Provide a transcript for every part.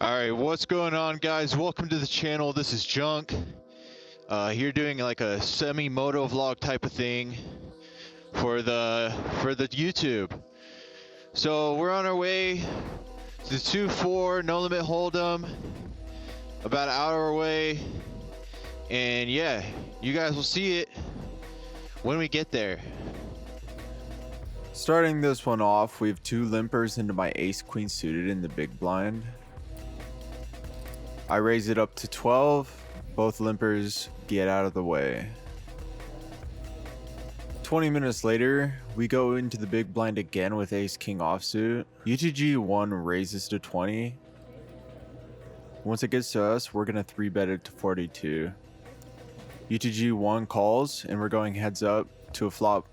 Alright, what's going on, guys? Welcome to the channel. This is Junk. Here doing like a semi-moto vlog type of thing for the YouTube. So we're on our way to 2-4 No Limit Hold'em, about an hour away, and yeah, you guys will see it when we get there. Starting this one off, we have two limpers into my ace queen suited in the big blind. I raise it up to 12, both limpers get out of the way. 20 minutes later, we go into the big blind again with ace king offsuit. UTG 1 raises to 20. Once it gets to us, we're gonna 3-bet it to 42. UTG 1 calls, and we're going heads up to a flop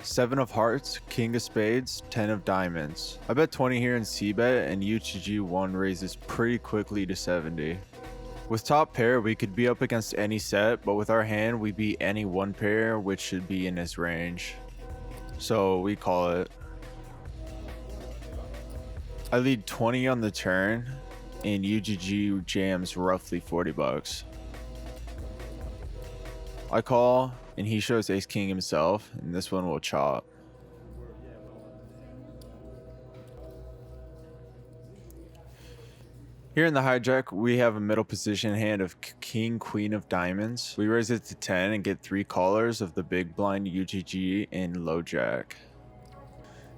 7 of hearts, king of spades, 10 of diamonds. I bet 20 here in c-bet, and UTG 1 raises pretty quickly to 70. With top pair, we could be up against any set, but with our hand, we beat any one pair, which should be in his range. So we call it. I lead 20 on the turn, and UGG jams roughly 40 bucks. I call, and he shows ace king himself, and this one will chop. Here in the hijack, we have a middle position hand of king queen of diamonds. We raise it to 10 and get 3 callers of the big blind UGG and low jack.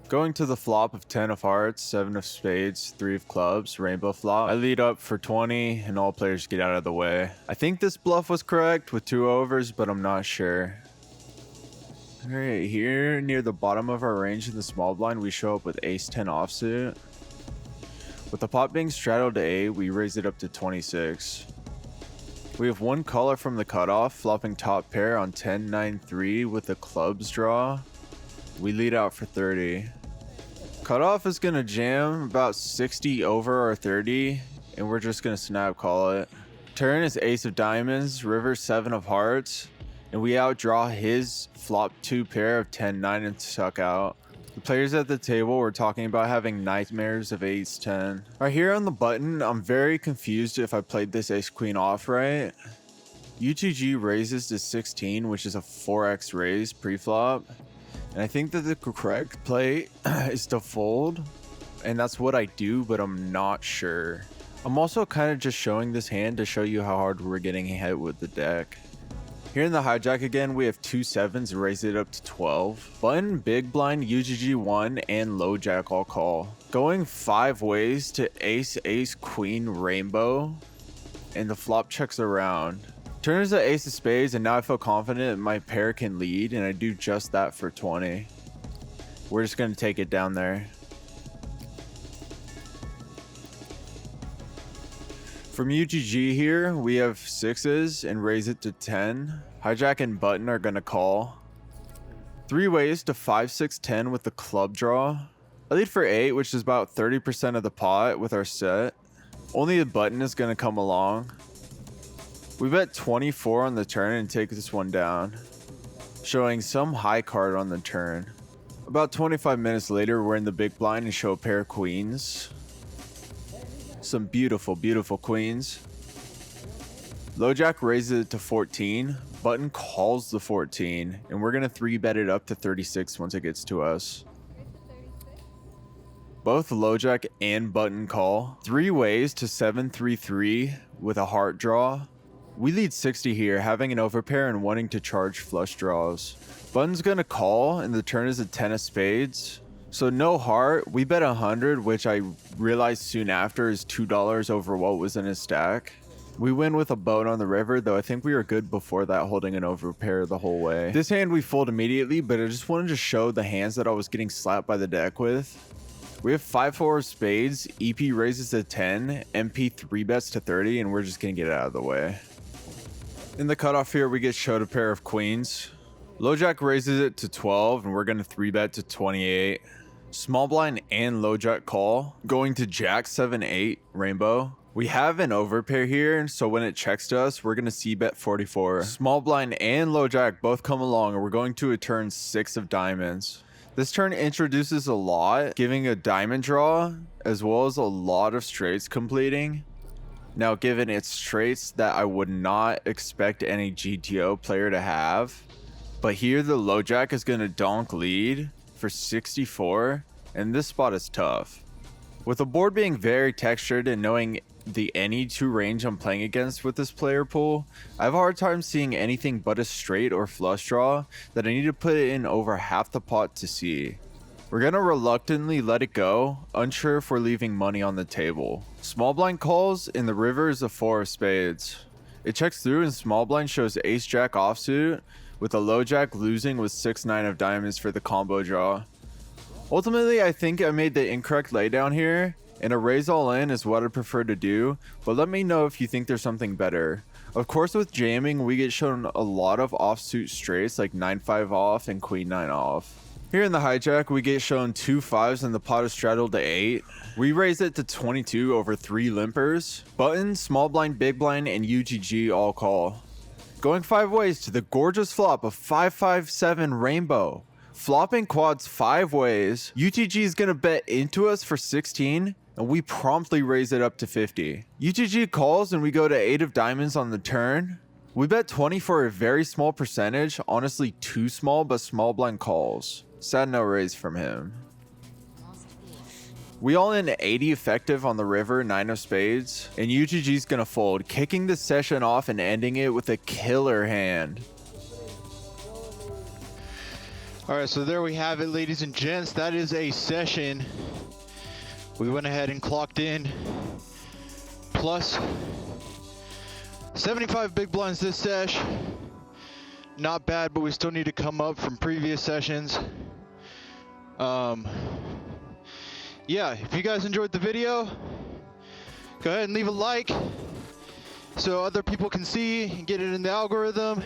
Going to the flop of 10 of hearts, 7 of spades, 3 of clubs, rainbow flop. I lead up for 20 and all players get out of the way. I think this bluff was correct with 2 overs, but I'm not sure. Alright, here near the bottom of our range in the small blind, we show up with ace 10 offsuit. With the pot being straddled to 8, we raise it up to 26. We have 1 caller from the cutoff, flopping top pair on 10-9-3 with the clubs draw. We lead out for 30. Cutoff is going to jam about 60 over or 30, and we're just going to snap call it. Turn is ace of diamonds, river 7 of hearts, and we outdraw his flop 2 pair of 10-9 and suck out. The players at the table were talking about having nightmares of ace 10. Right here on the button, I'm very confused if I played this ace queen off right. UTG raises to 16, which is a 4x raise pre-flop. And I think that the correct play is to fold, and that's what I do, but I'm not sure. I'm also kind of just showing this hand to show you how hard we're getting hit with the deck. Here in the hijack again, we have 2 7s, raise it up to 12. Button, big blind, UGG 1, and low jack all call. Going 5 ways to ace, ace, queen, rainbow, and the flop checks around. Turn is the ace of spades, and now I feel confident my pair can lead, and I do just that for 20. We're just going to take it down there. From UGG here, we have 6s and raise it to 10. Hijack and button are going to call. 3 ways to 5, 6, 10 with the club draw. I lead for 8, which is about 30% of the pot with our set. Only the button is going to come along. We bet 24 on the turn and take this one down, showing some high card on the turn. About 25 minutes later, we're in the big blind and show a pair of queens. Some beautiful, beautiful queens. Low jack raises it to 14. Button calls the 14, and we're going to 3-bet it up to 36 once it gets to us. Both low jack and button call. 3 ways to 7-3-3 with a heart draw. We lead 60 here, having an overpair and wanting to charge flush draws. Button's gonna call, and the turn is a 10 of spades. So no heart, we bet 100, which I realized soon after is $2 over what was in his stack. We win with a boat on the river, though I think we were good before that, holding an overpair the whole way. This hand we fold immediately, but I just wanted to show the hands that I was getting slapped by the deck with. We have 5-4 of spades, EP raises to 10, MP 3-bets to 30, and we're just gonna get it out of the way. In the cutoff here, we get showed a pair of queens. Low jack raises it to 12, and we're going to 3-bet to 28. Small blind and low jack call. Going to jack 7-8, rainbow. We have an overpair here, so when it checks to us, we're going to c-bet 44. Small blind and low jack both come along, and we're going to a turn 6 of diamonds. This turn introduces a lot, giving a diamond draw, as well as a lot of straights completing. Now, given its traits that I would not expect any GTO player to have, but here the low jack is going to donk lead for 64, and this spot is tough. With the board being very textured and knowing the any 2 range I'm playing against with this player pool, I have a hard time seeing anything but a straight or flush draw that I need to put in over half the pot to see. We're gonna reluctantly let it go, unsure if we're leaving money on the table. Small blind calls, and the river is a 4 of spades. It checks through and small blind shows ace jack offsuit, with a low jack losing with 6-9 of diamonds for the combo draw. Ultimately, I think I made the incorrect laydown here, and a raise all in is what I prefer to do, but let me know if you think there's something better. Of course, with jamming, we get shown a lot of offsuit straights like 9-5 off and queen 9 off. Here in the hijack, we get shown 2 5s and the pot is straddled to 8. We raise it to 22 over 3 limpers. Button, small blind, big blind, and UGG all call. Going 5 ways to the gorgeous flop of 5-5-7 rainbow. Flopping quads 5 ways. UTG is going to bet into us for 16, and we promptly raise it up to 50. UTG calls and we go to 8 of diamonds on the turn. We bet 20 for a very small percentage, honestly too small, but small blind calls. Sad no raise from him. We all in 80 effective on the river, 9 of spades, and UGG's gonna fold, kicking the session off and ending it with a killer hand. All right, so there we have it, ladies and gents. That is a session. We went ahead and clocked in plus 75 big blinds this sesh. Not bad, but we still need to come up from previous sessions. Yeah, if you guys enjoyed the video, go ahead and leave a like so other people can see and get it in the algorithm.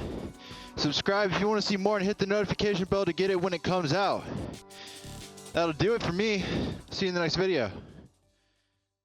Subscribe if you want to see more and hit the notification bell to get it when it comes out. That'll do it for me. See you in the next video.